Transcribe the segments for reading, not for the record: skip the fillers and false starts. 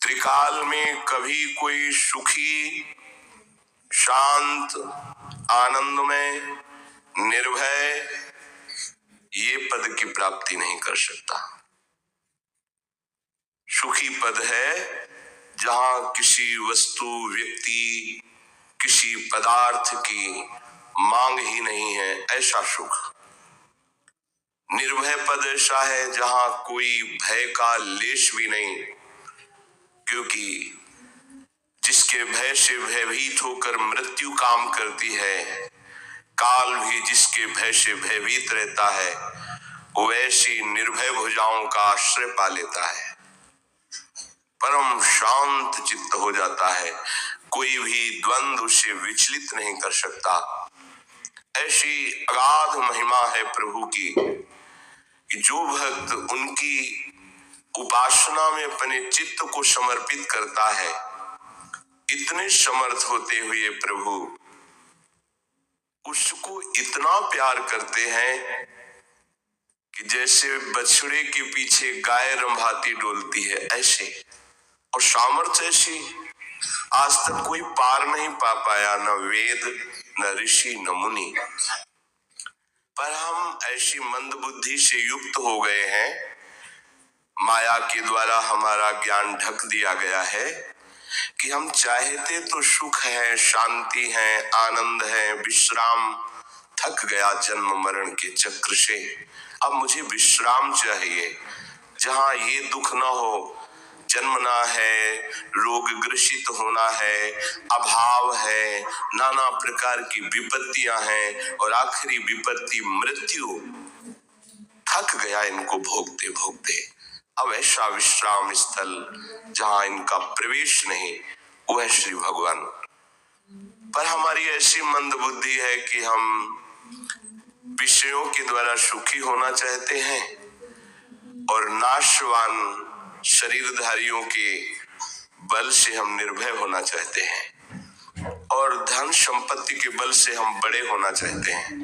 त्रिकाल में कभी कोई सुखी, शांत, आनंदमय, निर्भय ये पद की प्राप्ति नहीं कर सकता। सुखी पद है जहां किसी वस्तु, व्यक्ति, किसी पदार्थ की मांग ही नहीं है, ऐसा सुख। निर्भय पद ऐसा है जहां कोई भय का लेश भी नहीं, क्योंकि जिसके भय से भयभीत होकर मृत्यु काम करती है, काल भी जिसके भय से भयभीत रहता है, वो ऐसी निर्भय भुजाओं का आश्रय पा लेता है, परम शांत चित्त हो जाता है, कोई भी द्वंद उसे विचलित नहीं कर सकता। ऐसी अगाध महिमा है प्रभु की कि जो भक्त उनकी उपासना में अपने चित्त को समर्पित करता है, इतने समर्थ होते हुए प्रभु उसको इतना प्यार करते हैं कि जैसे बछड़े के पीछे गाय रंभाती डोलती है, ऐसे। और सामर्थ्य ऐसी आज तक कोई पार नहीं पा पाया, न वेद, न ऋषि, न मुनि। पर हम ऐसी मंद बुद्धि से युक्त हो गए हैं, माया के द्वारा हमारा ज्ञान ढक दिया गया है कि हम चाहते तो सुख है, शांति है, आनंद है, विश्राम। थक गया जन्म मरण के चक्र से, अब मुझे विश्राम चाहिए, जहां ये दुख ना हो। जन्मना है, रोग ग्रसित होना है, अभाव है, नाना प्रकार की विपत्तियां हैं, और आखिरी विपत्ति मृत्यु। थक गया इनको भोगते भोगते। अब ऐसा विश्राम स्थल जहां इनका प्रवेश नहीं, वो है श्री भगवान। पर हमारी ऐसी मंद बुद्धि है कि हम विषयों के द्वारा सुखी होना चाहते हैं और नाशवान शरीरधारियों के बल से हम निर्भय होना चाहते हैं, और धन संपत्ति के बल से हम बड़े होना चाहते हैं,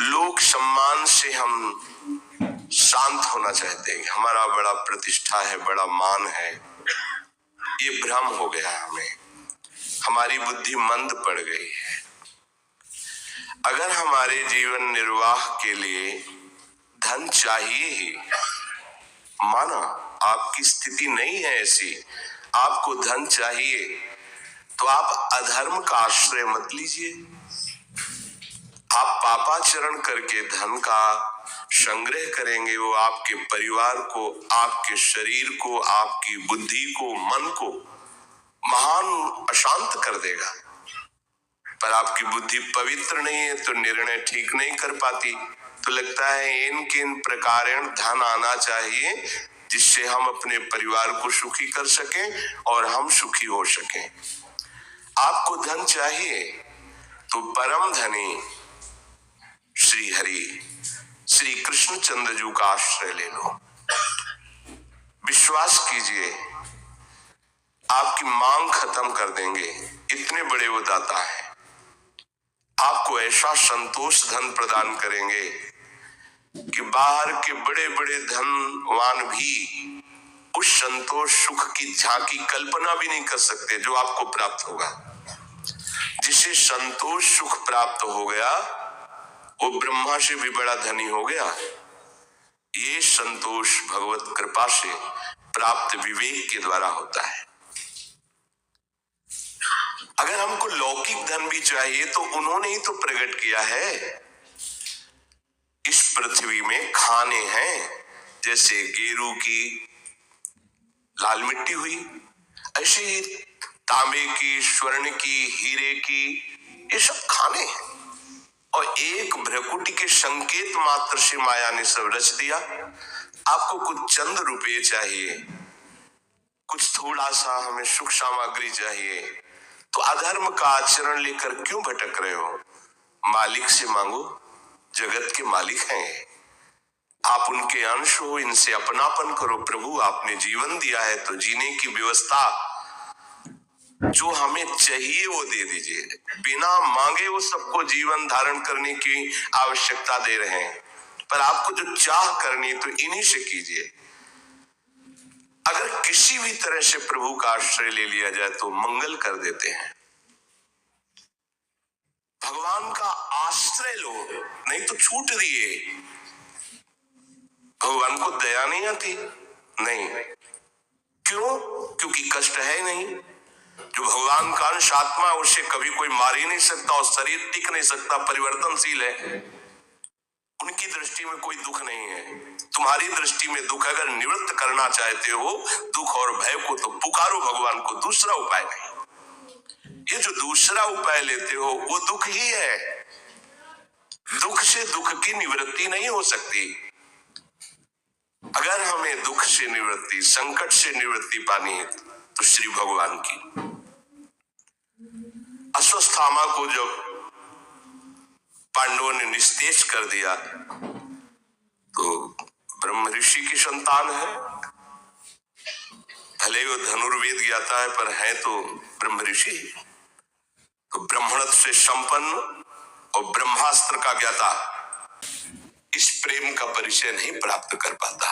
लोक सम्मान से हम शांत होना चाहते हैं, हमारा बड़ा प्रतिष्ठा है, बड़ा मान है। ये भ्रम हो गया हमें, हमारी बुद्धि मंद पड़ गई है। अगर हमारे जीवन निर्वाह के लिए धन चाहिए ही, माना आपकी स्थिति नहीं है ऐसी, आपको धन चाहिए, तो आप अधर्म का आश्रय मत लीजिए। आप पापाचरण करके धन का संग्रह करेंगे, वो आपके परिवार को, आपके शरीर को, आपकी बुद्धि को, मन को महान अशांत कर देगा। पर आपकी बुद्धि पवित्र नहीं है तो निर्णय ठीक नहीं कर पाती, तो लगता है इन किन प्रकारेण धन आना चाहिए जिससे हम अपने परिवार को सुखी कर सकें और हम सुखी हो सकें। आपको धन चाहिए तो परम धनी श्री हरि, श्री कृष्णचंद्र जी का आश्रय ले लो। विश्वास कीजिए, आपकी मांग खत्म कर देंगे, इतने बड़े वो दाता है। आपको ऐसा संतोष धन प्रदान करेंगे कि बाहर के बड़े बड़े धनवान भी उस संतोष सुख की झांकी कल्पना भी नहीं कर सकते जो आपको प्राप्त होगा। जिसे संतोष सुख प्राप्त हो गया वो ब्रह्मा से भी बड़ा धनी हो गया। ये संतोष भगवत कृपा से प्राप्त विवेक के द्वारा होता है। अगर हमको लौकिक धन भी चाहिए तो उन्होंने ही तो प्रकट किया है। इस पृथ्वी में खाने हैं, जैसे गेरू की लाल मिट्टी हुई, ऐसे ही तांबे की, स्वर्ण की, हीरे की, ये सब खाने हैं। और एक भ्रकुटी के संकेत मात्र से माया ने सब रच दिया। आपको कुछ चंद रुपये चाहिए, कुछ थोड़ा सा हमें सुख सामग्री चाहिए, तो अधर्म का आचरण लेकर क्यों भटक रहे हो? मालिक से मांगो, जगत के मालिक हैं, आप उनके अंश हो, इनसे अपनापन करो। प्रभु आपने जीवन दिया है तो जीने की व्यवस्था जो हमें चाहिए वो दे दीजिए। बिना मांगे वो सबको जीवन धारण करने की आवश्यकता दे रहे हैं, पर आपको जो चाह करनी तो इन्हीं से कीजिए। अगर किसी भी तरह से प्रभु का आश्रय ले लिया जाए तो मंगल कर देते हैं। भगवान का आश्रय लो, नहीं तो छूट दिए। भगवान को दया नहीं आती? नहीं। क्यों? क्योंकि कष्ट है नहीं। जो भगवान का अंश आत्मा है उसे कभी कोई मार ही नहीं सकता और शरीर टिक नहीं सकता, परिवर्तनशील है। उनकी दृष्टि में कोई दुख नहीं है। तुम्हारी दृष्टि में दुख, अगर निवृत्त करना चाहते हो दुख और भय को तो पुकारो भगवान को, दूसरा उपाय नहीं। ये जो दूसरा उपाय लेते हो वो दुख ही है। दुख से दुख की निवृत्ति नहीं हो सकती। अगर हमें दुख से निवृत्ति, संकट से निवृत्ति पानी है तो श्री भगवान की। अश्वत्थामा को जब पांडवों ने निस्तेज कर दिया तो ब्रह्म ऋषि की संतान है, भले वो धनुर्वेद ज्ञाता है पर है तो ब्रह्म ऋषि। तो ब्राह्मणत्व से संपन्न और ब्रह्मास्त्र का ज्ञाता इस प्रेम का परिचय नहीं प्राप्त कर पाता।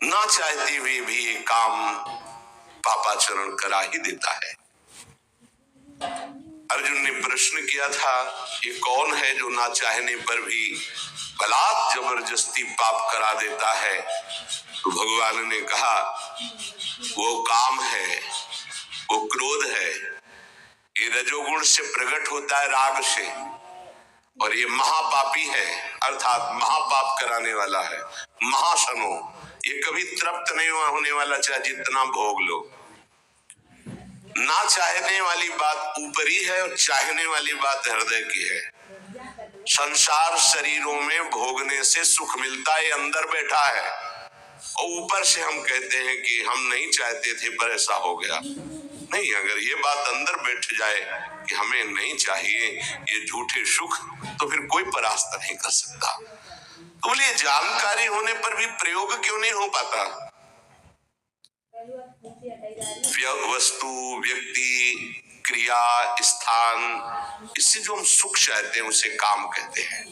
ना चाहते हुए भी ये काम पापाचरण करा ही देता है। अर्जुन ने प्रश्न किया था, ये कौन है जो ना चाहने पर भी बलात् जबरदस्ती पाप करा देता है? तो भगवान ने कहा, वो काम है, वो क्रोध है। ये रजोगुण से प्रकट होता है, राग से, और ये महापापी है, अर्थात महापाप कराने वाला है, महाशनो। ये कभी तृप्त नहीं होने वाला, चाहे जितना भोग लो। ना चाहने वाली बात ऊपरी है और चाहने वाली बात हृदय की है। संसार शरीरों में भोगने से सुख मिलता है, अंदर बैठा है, और ऊपर से हम कहते हैं कि हम नहीं चाहते थे पर ऐसा हो गया। नहीं, अगर ये बात अंदर बैठ जाए कि हमें नहीं चाहिए ये झूठे सुख, तो फिर कोई परास्त नहीं कर सकता। तो बोलिए जानकारी होने पर भी प्रयोग क्यों नहीं हो पाता? वस्तु, व्यक्ति, क्रिया, स्थान, इससे जो हम सुख चाहते हैं उसे काम कहते हैं।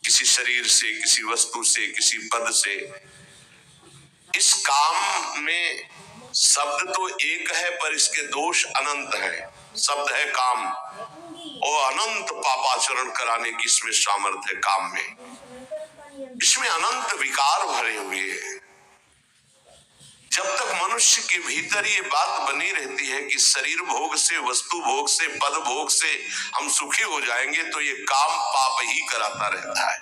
किसी शरीर से, किसी वस्तु से, किसी पद से। इस काम में शब्द तो एक है पर इसके दोष अनंत है। शब्द है काम, और अनंत पापाचरण कराने की इसमें सामर्थ्य है। काम में इसमें अनंत विकार भरे हुए हैं। जब तक मनुष्य के भीतर ये बात बनी रहती है कि शरीर भोग से, वस्तु भोग से, पद भोग से हम सुखी हो जाएंगे, तो ये काम पाप ही कराता रहता है।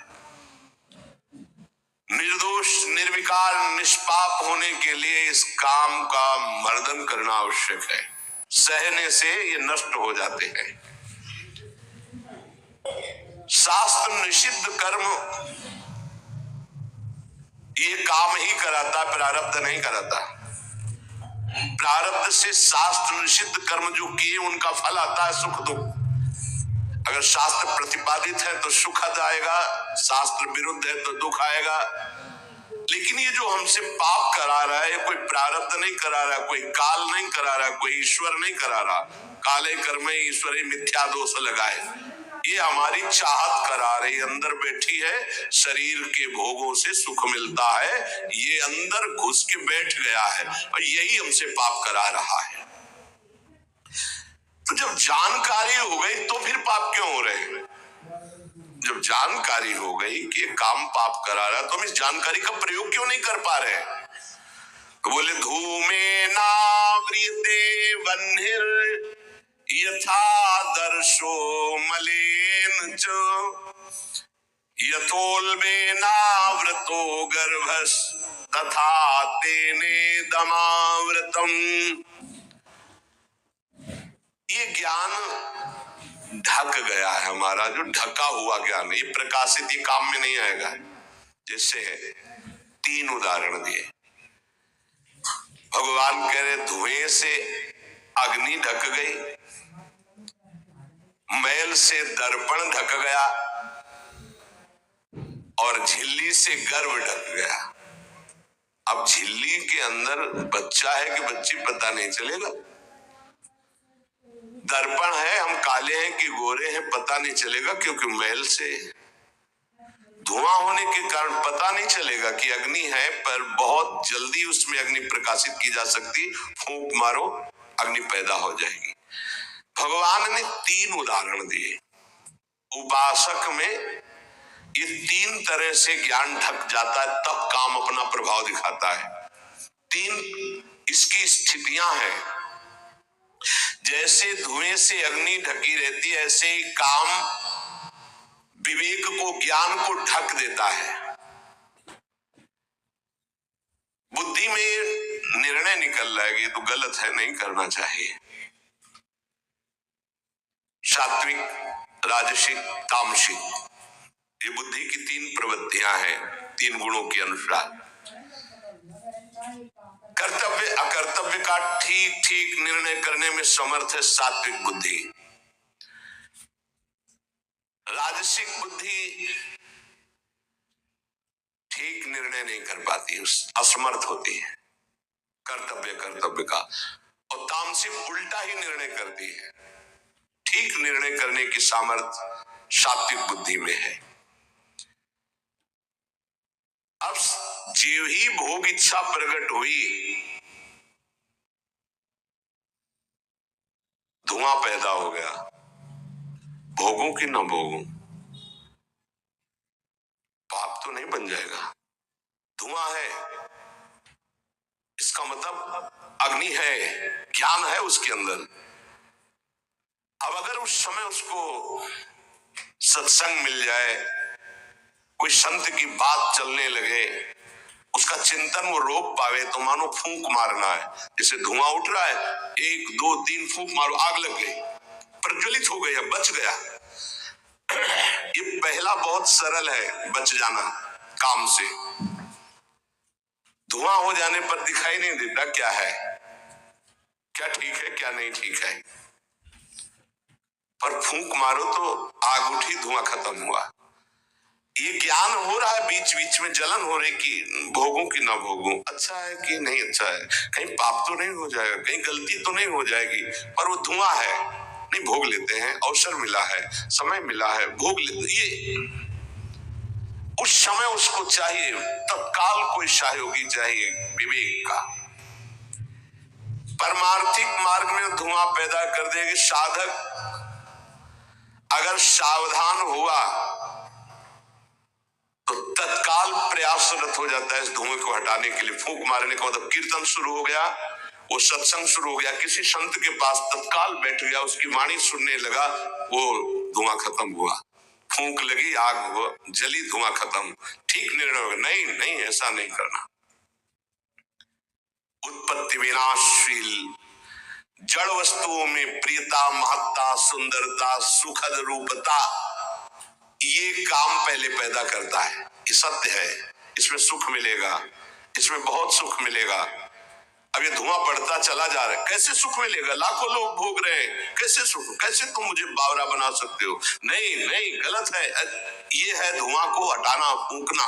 निर्दोष, निर्विकार, निष्पाप होने के लिए इस काम का मर्दन करना आवश्यक है। सहने से ये नष्ट हो जाते हैं। शास्त्र निषिद्ध कर्म ये काम ही कराता, प्रारब्ध नहीं कराता। प्रारब्ध से शास्त्र निषिद्ध कर्म जो किए उनका फल आता है सुख दुख। अगर शास्त्र प्रतिपादित है तो सुख आएगा, शास्त्र विरुद्ध है तो दुख आएगा। लेकिन ये जो हमसे पाप करा रहा है, कोई प्रारब्ध नहीं करा रहा, कोई काल नहीं करा रहा, कोई ईश्वर नहीं करा रहा। काले कर्मे ईश्वरे मिथ्या दोष लगाए, ये हमारी चाहत करा रही, अंदर बैठी है, शरीर के भोगों से सुख मिलता है, ये अंदर घुस के बैठ गया है और यही हमसे पाप करा रहा है। तो जब जानकारी हो गई तो फिर पाप क्यों हो रहे हैं? जब जानकारी हो गई कि काम पाप करा रहा है तो हम इस जानकारी का प्रयोग क्यों नहीं कर पा रहे? तो बोले धूमे नाव्रियते वह्निर यथा दर्शो मलेन च यथोल्बेनावृतो गर्भस् तथा तेने दमावृतम। ये ज्ञान ढक गया है हमारा, जो ढका हुआ ज्ञान, ये प्रकाशित, ये काम में नहीं आएगा। जैसे 3 उदाहरण दिए। भगवान कह रहे धुएं से अग्नि ढक गई, मैल से दर्पण ढक गया और झिल्ली से गर्भ ढक गया। अब झिल्ली के अंदर बच्चा है कि बच्ची पता नहीं चलेगा। दर्पण है, हम काले हैं कि गोरे हैं पता नहीं चलेगा, क्योंकि मैल से धुआं होने होने के कारण पता नहीं चलेगा कि अग्नि है, पर बहुत जल्दी उसमें अग्नि प्रकाशित की जा सकती। फूंक मारो, अग्नि पैदा हो जाएगी। भगवान ने 3 उदाहरण दिए। उपासक में ये 3 तरह से ज्ञान ढक जाता है, तब काम अपना प्रभाव दिखाता है। 3 इसकी स्थितियां हैं। जैसे धुएं से अग्नि ढकी रहती है, ऐसे ही काम विवेक को, ज्ञान को ढक देता है। बुद्धि में निर्णय निकल रहा है, ये तो गलत है, नहीं करना चाहिए। सात्विक, राजसिक, तामसिक, ये बुद्धि की 3 प्रवृत्तियां हैं, 3 गुणों के अनुसार। कर्तव्य अकर्तव्य का ठीक ठीक निर्णय करने में समर्थ है सात्विक बुद्धि। राजसिक बुद्धि ठीक निर्णय नहीं कर पाती, असमर्थ होती है कर्तव्य का। और तामसिक उल्टा ही निर्णय करती है। ठीक निर्णय करने की सामर्थ्य सात्विक बुद्धि में है। अब जीव ही भोग इच्छा प्रकट हुई, धुआं पैदा हो गया। भोगों की न भोगों, पाप तो नहीं बन जाएगा। धुआं है, इसका मतलब अग्नि है, ज्ञान है उसके अंदर। अब अगर उस समय उसको सत्संग मिल जाए, कोई संत की बात चलने लगे, उसका चिंतन वो रोक पावे, तो मानो फूंक मारना है। जैसे धुआं उठ रहा है, 1 2 3 फूंक मारो, आग लग गई, प्रज्वलित हो गया, बच गया। ये पहला बहुत सरल है, बच जाना काम से। धुआं हो जाने पर दिखाई नहीं देता क्या है, क्या ठीक है क्या नहीं ठीक है, पर फूंक मारो तो आग उठी, धुआं खत्म हुआ। ये ज्ञान हो रहा है, बीच बीच में जलन हो रही कि भोगों की ना भोगों, अच्छा है कि नहीं अच्छा है, कहीं पाप तो नहीं हो जाएगा, कहीं गलती तो नहीं हो जाएगी, पर वो धुआं है, नहीं भोग लेते हैं, अवसर मिला है, समय मिला है, भोग लेते। ये उस समय उसको चाहिए, तत्काल कोई सहयोगी चाहिए विवेक का। परमार्थिक मार्ग में धुआं पैदा कर देगी। साधक अगर सावधान हुआ तो तत्काल प्रयासरत हो जाता है इस धुएं को हटाने के लिए। फूंक मारने का मतलब कीर्तन शुरू हो गया, वो सत्संग शुरू हो गया, किसी संत के पास तत्काल बैठ गया, उसकी वाणी सुनने लगा, वो धुआं खत्म हुआ। फूंक लगी, आग हुआ, जली, धुआं खत्म। ठीक निर्णय हो गया, नहीं नहीं ऐसा नहीं करना। उत्पत्ति विनाशशील जड़ वस्तुओं में प्रियता, महत्ता, सुंदरता, सुखद रूपता, ये काम पहले पैदा करता है। ये सत्य है, इसमें सुख मिलेगा, इसमें बहुत सुख मिलेगा। अब ये धुआं बढ़ता चला जा रहा है, कैसे सुख मिलेगा? लाखों लोग भोग रहे हैं, कैसे सुख? कैसे तुम मुझे बावरा बना सकते हो? नहीं नहीं, गलत है। ये है धुआं को हटाना, फूंकना।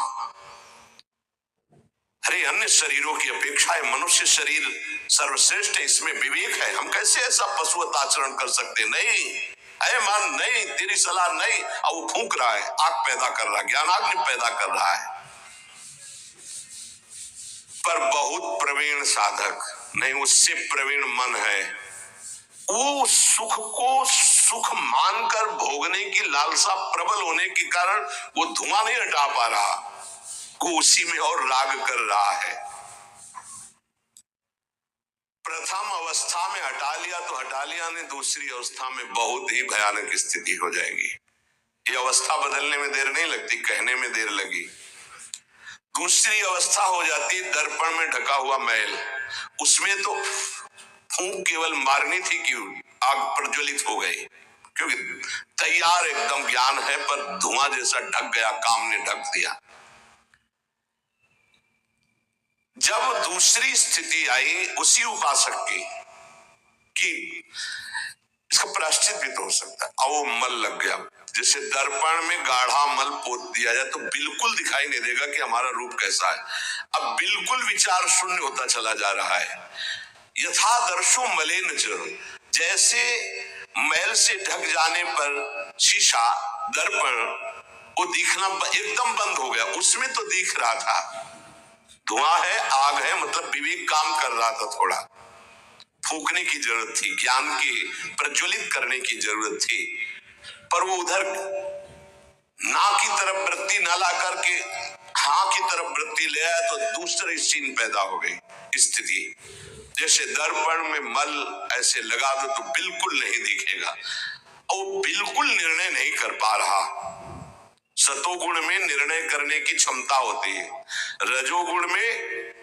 अरे अन्य शरीरों की अपेक्षा है मनुष्य शरीर सर्वश्रेष्ठ है, इसमें विवेक है। हम कैसे ऐसा पशुवत आचरण कर सकते? नहीं, अरे मन नहीं, तेरी सलाह नहीं। अब वो फूंक रहा है, आग पैदा कर रहा है, ज्ञानाग्नि पैदा कर रहा है। पर बहुत प्रवीण साधक नहीं, उससे प्रवीण मन है, वो सुख को सुख मानकर भोगने की लालसा प्रबल होने के कारण वो धुआं नहीं हटा पा रहा, वो उसी में और राग कर रहा है। प्रथम अवस्था में हटा लिया तो हटा लिया, नहीं दूसरी अवस्था में बहुत ही भयानक स्थिति हो जाएगी। ये अवस्था बदलने में देर नहीं लगती, कहने में देर लगी। दूसरी अवस्था हो जाती दर्पण में ढका हुआ मैल। उसमें तो फूंक केवल मारनी थी कि आग प्रज्वलित हो गई, क्योंकि तैयार एकदम ज्ञान है, पर धुआं जैसा ढक गया, काम ने ढक दिया। जब दूसरी स्थिति आई उसी उपासक की कि इसका प्रायश्चित भी तो हो सकता है, अब वो मल लग गया। जैसे दर्पण में गाढ़ा मल पोत दिया जाए तो बिल्कुल दिखाई नहीं देगा कि हमारा रूप कैसा है। अब बिल्कुल विचार शून्य होता चला जा रहा है। यथा दर्शो मलेन च, जैसे मैल से ढक जाने पर शीशा, दर्पण, वो दिखना एकदम बंद हो गया। उसमें तो दिख रहा था, धुआं है, आग है, मतलब विवेक काम कर रहा था। थोड़ा फूकने की जरूरत थी, ज्ञान के प्रज्वलित करने की जरूरत थी, पर वो उधर ना की तरफ वृत्ति न ला करके हाँ की तरफ वृत्ति ले आया, तो दूसरी सीन पैदा हो गई स्थिति। जैसे दर्पण में मल ऐसे लगा दो तो बिल्कुल नहीं दिखेगा, और बिल्कुल निर्णय नहीं कर पा रहा। सतोगुण में निर्णय करने की क्षमता होती है, रजोगुण में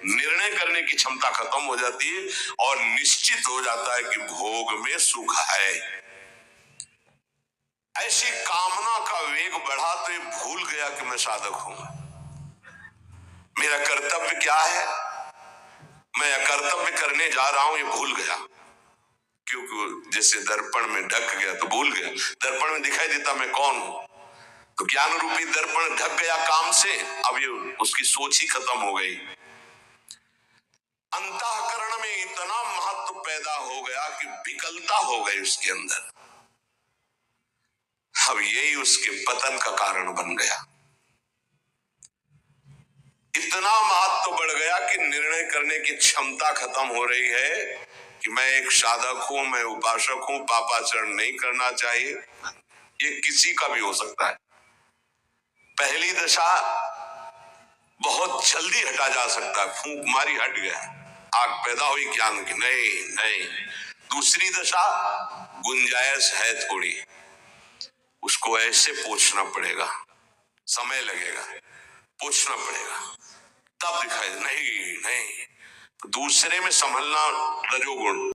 निर्णय करने की क्षमता खत्म हो जाती है, और निश्चित हो जाता है कि भोग में सुख है। ऐसी कामना का वेग बढ़ा तो ये भूल गया कि मैं साधक हूं, मेरा कर्तव्य क्या है, मैं कर्तव्य करने जा रहा हूं, ये भूल गया। क्योंकि जैसे दर्पण में ढक गया तो भूल गया, दर्पण में दिखाई देता मैं कौन हूं, तो ज्ञान रूपी दर्पण ढक गया काम से, अब ये उसकी सोच ही खत्म हो गई। अंतःकरण में इतना महत्व पैदा हो गया कि विकलता हो गई उसके अंदर, अब यही उसके पतन का कारण बन गया। इतना महत्व बढ़ गया कि निर्णय करने की क्षमता खत्म हो रही है कि मैं एक साधक हूं, मैं उपासक हूं, पापाचरण नहीं करना चाहिए। ये किसी का भी हो सकता है। पहली दशा बहुत जल्दी हटा जा सकता है, फूंक मारी हट गया, आग पैदा हुई ज्ञान की, नहीं नहीं। दूसरी दशा गुंजाइश है थोड़ी, उसको ऐसे पूछना पड़ेगा, समय लगेगा, पूछना पड़ेगा, तब दिखाई नहीं नहीं। तो दूसरे में संभलना रजोगुण।